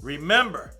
Remember,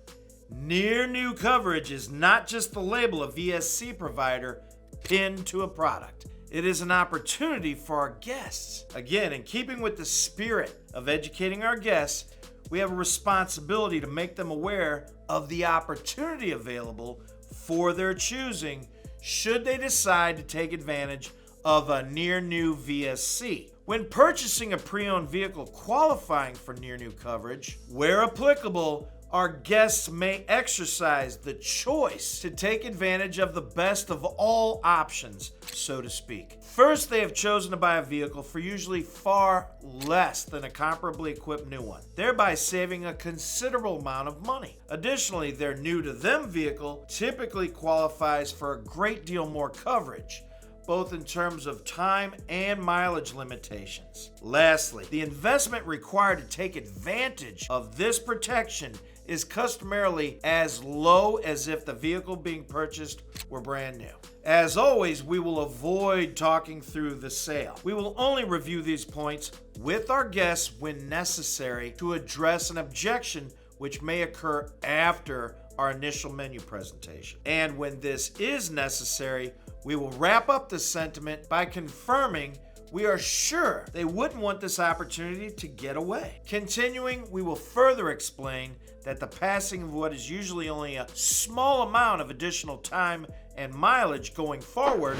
Near-New coverage is not just the label a VSC provider pinned to a product. It is an opportunity for our guests. Again, in keeping with the spirit of educating our guests, we have a responsibility to make them aware of the opportunity available for their choosing should they decide to take advantage of a Near-New VSC. When purchasing a pre-owned vehicle qualifying for Near-New coverage, where applicable, our guests may exercise the choice to take advantage of the best of all options, so to speak. First, they have chosen to buy a vehicle for usually far less than a comparably equipped new one, thereby saving a considerable amount of money. Additionally, their new-to-them vehicle typically qualifies for a great deal more coverage, both in terms of time and mileage limitations. Lastly, the investment required to take advantage of this protection is customarily as low as if the vehicle being purchased were brand new. As always, we will avoid talking through the sale. We will only review these points with our guests when necessary to address an objection which may occur after our initial menu presentation. And when this is necessary, we will wrap up the sentiment by confirming we are sure they wouldn't want this opportunity to get away. Continuing, we will further explain that the passing of what is usually only a small amount of additional time and mileage going forward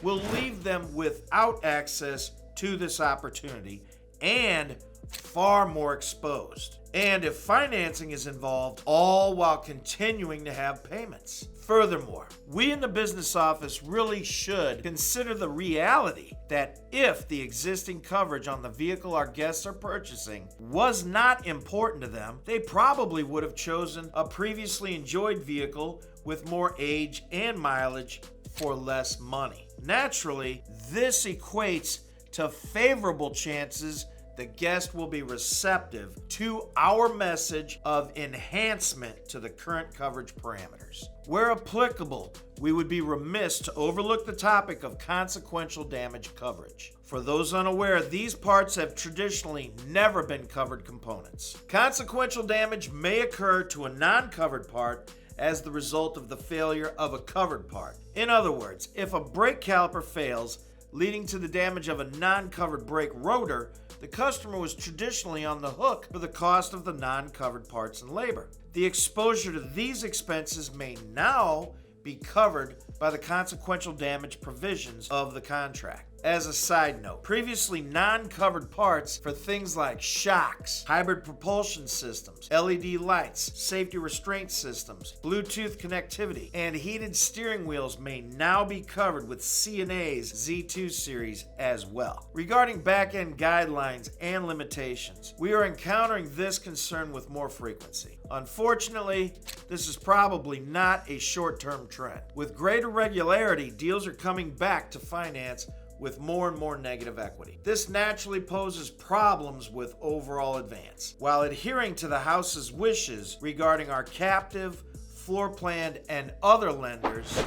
will leave them without access to this opportunity and far more exposed. And if financing is involved, all while continuing to have payments. Furthermore, we in the business office really should consider the reality that if the existing coverage on the vehicle our guests are purchasing was not important to them, they probably would have chosen a previously enjoyed vehicle with more age and mileage for less money. Naturally, this equates to favorable chances the guest will be receptive to our message of enhancement to the current coverage parameters. Where applicable, we would be remiss to overlook the topic of consequential damage coverage. For those unaware, these parts have traditionally never been covered components. Consequential damage may occur to a non-covered part as the result of the failure of a covered part. In other words, if a brake caliper fails, leading to the damage of a non-covered brake rotor, the customer was traditionally on the hook for the cost of the non-covered parts and labor. The exposure to these expenses may now be covered by the consequential damage provisions of the contract. As a side note, previously non-covered parts for things like shocks, hybrid propulsion systems, LED lights, safety restraint systems, Bluetooth connectivity, and heated steering wheels may now be covered with C&A's Z2 series as well. Regarding back-end guidelines and limitations, we are encountering this concern with more frequency. Unfortunately, this is probably not a short-term trend. With greater regularity, deals are coming back to finance with more and more negative equity. This naturally poses problems with overall advance. While adhering to the House's wishes regarding our captive, floor planned, and other lenders,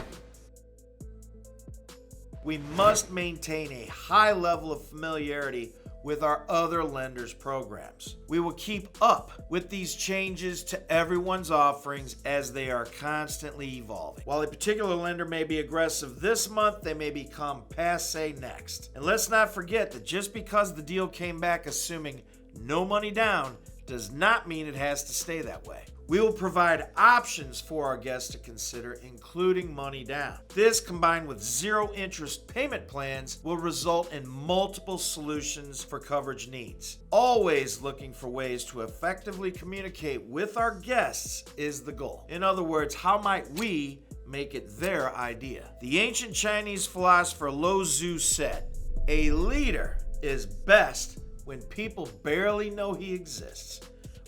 we must maintain a high level of familiarity with our other lenders' programs. We will keep up with these changes to everyone's offerings as they are constantly evolving. While a particular lender may be aggressive this month, they may become passe next. And let's not forget that just because the deal came back assuming no money down does not mean it has to stay that way. We will provide options for our guests to consider, including money down. This, combined with zero interest payment plans, will result in multiple solutions for coverage needs. Always looking for ways to effectively communicate with our guests is the goal. In other words, how might we make it their idea? The ancient Chinese philosopher Lao Tzu said, "A leader is best when people barely know he exists.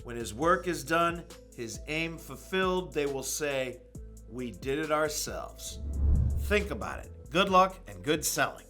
When his work is done, his aim fulfilled, they will say, 'We did it ourselves.'" Think about it. Good luck and good selling.